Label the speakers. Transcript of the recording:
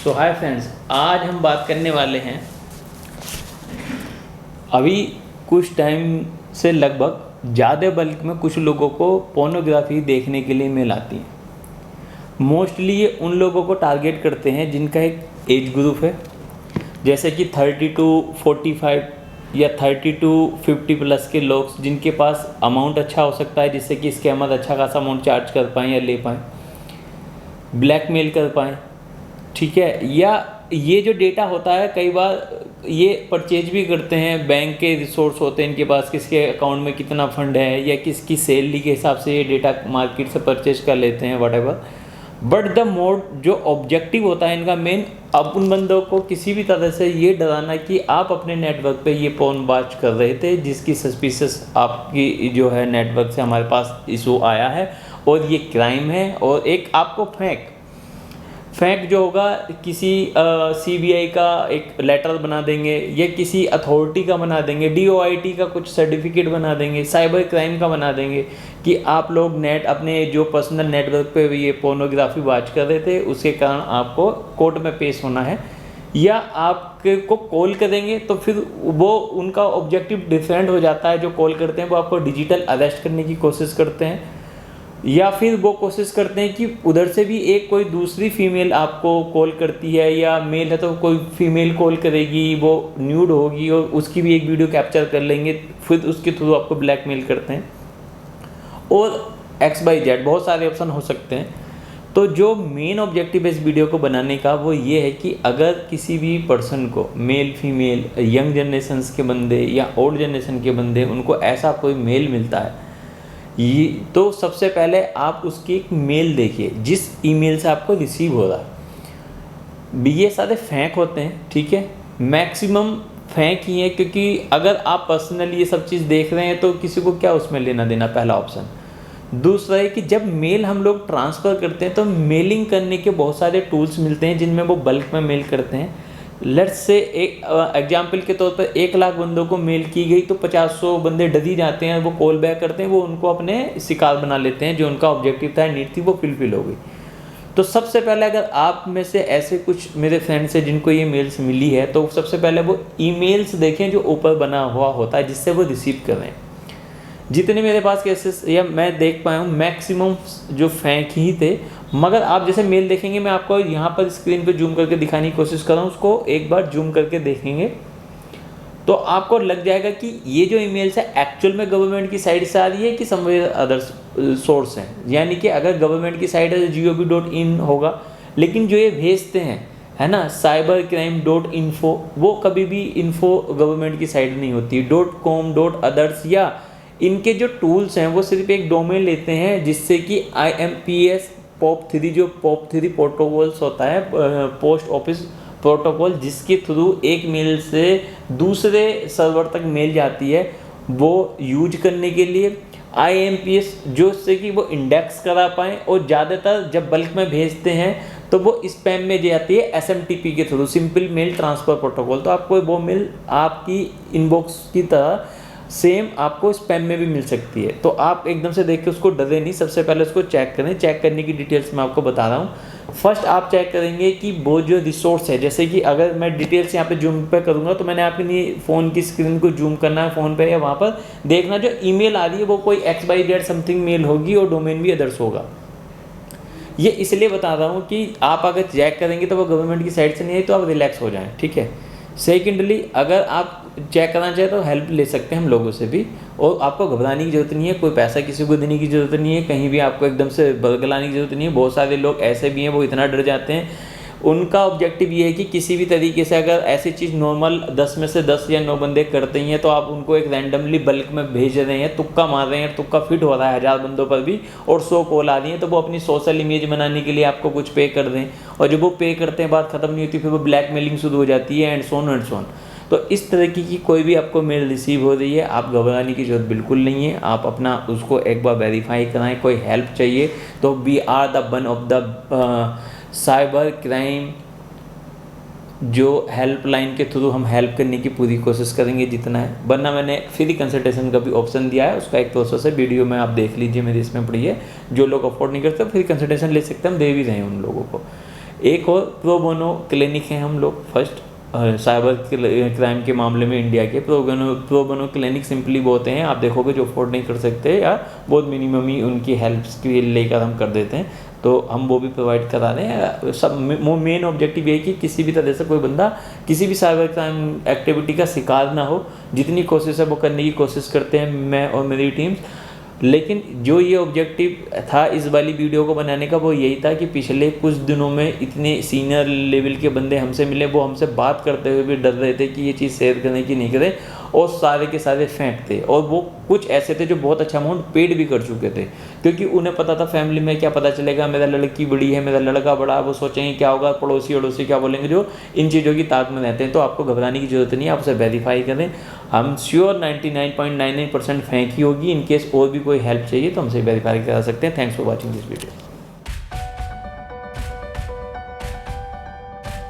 Speaker 1: सो hi friends, आज हम बात करने वाले हैं अभी कुछ टाइम से लगभग ज़्यादा बल्क में कुछ लोगों को पोर्नोग्राफी देखने के लिए मेल आती है। मोस्टली ये उन लोगों को टारगेट करते हैं जिनका एक एज ग्रुप है, जैसे कि 30 to 45 या 30 to 50 प्लस के लोग जिनके पास अमाउंट अच्छा हो सकता है जिससे कि स्कैमर अच्छा खासा अमाउंट चार्ज कर पाएँ या ले पाएँ, ब्लैकमेल कर पाएँ, ठीक है। या ये जो डेटा होता है कई बार ये परचेज भी करते हैं, बैंक के रिसोर्स होते हैं इनके पास, किसके अकाउंट में कितना फंड है या किसकी सैलरी के हिसाब से ये डेटा मार्केट से परचेज कर लेते हैं व्हाटएवर। बट द मोड जो ऑब्जेक्टिव होता है इनका मेन, अब उन बंदों को किसी भी तरह से ये डराना कि आप अपने नेटवर्क पे ये पोर्न वॉच कर रहे थे जिसकी सस्पिशियस आपकी जो है नेटवर्क से हमारे पास इशू आया है और ये क्राइम है। और एक आपको फैक जो होगा किसी CBI का एक लेटर बना देंगे या किसी अथॉरिटी का बना देंगे, DOIT का कुछ सर्टिफिकेट बना देंगे, साइबर क्राइम का बना देंगे कि आप लोग अपने जो पर्सनल नेटवर्क पे ये पोर्नोग्राफी वॉच कर रहे थे उसके कारण आपको कोर्ट में पेश होना है, या आपको कॉल करेंगे तो फिर वो उनका ऑब्जेक्टिव डिफरेंट हो जाता है। जो कॉल करते हैं वो आपको डिजिटल अरेस्ट करने की कोशिश करते हैं, या फिर वो कोशिश करते हैं कि उधर से भी एक कोई दूसरी फीमेल आपको कॉल करती है, या मेल है तो कोई फीमेल कॉल करेगी, वो न्यूड होगी और उसकी भी एक वीडियो कैप्चर कर लेंगे, फिर उसके थ्रू आपको ब्लैकमेल करते हैं। और XYZ बहुत सारे ऑप्शन हो सकते हैं। तो जो मेन ऑब्जेक्टिव है इस वीडियो को बनाने का वो ये है कि अगर किसी भी पर्सन को, मेल फीमेल, यंग जनरेशन्स के बंदे या ओल्ड जनरेशन के बंदे, उनको ऐसा कोई मेल मिलता है ये, तो सबसे पहले आप उसकी एक मेल देखिए जिस ईमेल से आपको रिसीव हो रहा है। ये सारे फेक होते हैं, ठीक है, मैक्सिमम फेक ही है, क्योंकि अगर आप पर्सनली ये सब चीज़ देख रहे हैं तो किसी को क्या उसमें लेना देना, पहला ऑप्शन। दूसरा है कि जब मेल हम लोग ट्रांसफ़र करते हैं तो मेलिंग करने के बहुत सारे टूल्स मिलते हैं जिनमें वो बल्क में मेल करते हैं। लेट्स से एक एग्जाम्पल के तौर पर 1 लाख बंदों को मेल की गई तो 50-100 बंदे डर ही जाते हैं, वो कॉल बैक करते हैं, वो उनको अपने शिकार बना लेते हैं, जो उनका ऑब्जेक्टिव था, नीड थी, वो फिलफिल हो गई। तो सबसे पहले अगर आप में से ऐसे कुछ मेरे फ्रेंड्स हैं जिनको ये मेल्स मिली है तो सबसे पहले वो ईमेल्स देखें जो ऊपर बना हुआ होता है जिससे वो रिसीव कर रहे हैं। जितने मेरे पास केसेस या मैं देख पाया हूँ मैक्सिमम जो फेक ही थे, मगर आप जैसे मेल देखेंगे, मैं आपको यहाँ पर स्क्रीन पे जूम करके दिखाने की कोशिश कर रहा हूँ, उसको एक बार जूम करके देखेंगे तो आपको लग जाएगा कि ये जो ईमेल्स है एक्चुअल में गवर्नमेंट की साइड से आ रही है कि समवेयर अदर सोर्स हैं। यानी कि अगर गवर्नमेंट की साइड है gov.in होगा, लेकिन जो ये भेजते हैं है ना cybercrime.info, वो कभी भी इन्फो गवर्नमेंट की साइड नहीं होती। .com .others या इनके जो टूल्स हैं वो सिर्फ एक डोमेन लेते हैं जिससे कि IMPS POP3 जो POP3 प्रोटोकॉल्स होता है, पोस्ट ऑफिस प्रोटोकॉल, जिसके थ्रू एक मेल से दूसरे सर्वर तक मेल जाती है, वो यूज करने के लिए IMPS जो उससे कि वो इंडेक्स करा पाएँ। और ज़्यादातर जब बल्क में भेजते हैं तो वो स्पैम में जाती है SMTP के through, simple mail transfer protocol. तो आपको वो मेल आपकी इनबॉक्स की तरह सेम आपको स्पैम में भी मिल सकती है। तो आप एकदम से देख के उसको डरे नहीं, सबसे पहले उसको चेक करें। चेक करने की डिटेल्स मैं आपको बता रहा हूँ। फर्स्ट आप चेक करेंगे कि वो जो रिसोर्स है, जैसे कि अगर मैं डिटेल्स यहाँ पे जूम पे करूँगा तो मैंने आपके लिए फ़ोन की स्क्रीन को जूम करना है फ़ोन पे, या वहाँ पर देखना जो ईमेल आ रही है वो कोई XYZ समथिंग मेल होगी और डोमेन भी अदर्स होगा। ये इसलिए बता रहा हूँ कि आप अगर चेक करेंगे तो वो गवर्नमेंट की साइड से नहीं है तो आप रिलैक्स हो जाएँ, ठीक है। सेकेंडली अगर आप चेक करना चाहे तो हेल्प ले सकते हैं हम लोगों से भी, और आपको घबराने की ज़रूरत नहीं है, कोई पैसा किसी को देने की ज़रूरत नहीं है, कहीं भी आपको एकदम से बरगलाने की ज़रूरत नहीं है। बहुत सारे लोग ऐसे भी हैं वो इतना डर जाते हैं, उनका ऑब्जेक्टिव ये है कि किसी भी तरीके से अगर ऐसी चीज़ नॉर्मल 10 में से 10 या 9 बंदे करते ही हैं तो आप उनको एक रैंडमली बल्क में भेज रहे हैं, तुक्का मार रहे हैं, तुक्का फिट हो रहा है 1000 बंदों पर भी, और 100 कॉल आ रही हैं, तो वो अपनी सोशल इमेज बनाने के लिए आपको कुछ पे कर दें, और जब वो पे करते हैं बात ख़त्म नहीं होती, फिर वो ब्लैकमेलिंग शुरू हो जाती है, एंड सो ऑन। तो इस तरह की कोई भी आपको मेल रिसीव हो रही है, आप घबराने की ज़रूरत बिल्कुल नहीं है। आप अपना उसको एक बार वेरीफाई कराएं। कोई हेल्प चाहिए तो we are the one of the cyber crime जो हेल्पलाइन के थ्रू हम हेल्प करने की पूरी कोशिश करेंगे जितना है, वरना मैंने फ्री कंसल्टेशन का भी ऑप्शन दिया है, उसका एक प्रोसेस है, वीडियो में आप देख लीजिए, मेरी इसमें पड़ी है। जो लोग अफोर्ड नहीं करते फ्री कंसल्टेशन ले सकते हैं, हम दे भी रहे हैं उन लोगों को। एक और प्रो बोनो क्लिनिक है हम लोग फर्स्ट साइबर क्राइम के मामले में इंडिया के प्रो बोनो क्लिनिक सिंपली बोलते हैं, आप देखोगे जो अफोर्ड नहीं कर सकते या बहुत मिनिमम ही उनकी हेल्प के लेकर हम कर देते हैं, तो हम वो भी प्रोवाइड करा रहे हैं। सब मेन ऑब्जेक्टिव ये है कि किसी भी तरह से कोई बंदा किसी भी साइबर क्राइम एक्टिविटी का शिकार ना हो, जितनी कोशिश है वो करने की कोशिश करते हैं मैं और मेरी टीम्स। लेकिन जो ये ऑब्जेक्टिव था इस वाली वीडियो को बनाने का वो यही था कि पिछले कुछ दिनों में इतने सीनियर लेवल के बंदे हमसे मिले, वो हमसे बात करते हुए भी डर रहे थे कि ये चीज़ शेयर करें कि नहीं करें, और सारे के सारे फेंक थे। और वो कुछ ऐसे थे जो बहुत अच्छा अमाउंट पेड भी कर चुके थे, क्योंकि उन्हें पता था फैमिली में क्या पता चलेगा, मेरा लड़की बड़ी है, मेरा लड़का बड़ा, वो सोचेंगे क्या होगा, पड़ोसी अड़ोसी क्या बोलेंगे, जो इन चीज़ों की ताक में रहते हैं। तो आपको घबराने की ज़रूरत नहीं है, आप उसे वेरीफाई करें। हम श्योर 99.99% फेंक ही होगी। इन केस और भी कोई हेल्प चाहिए तो हमसे वेरीफाई करा सकते हैं। Thanks for watching this video.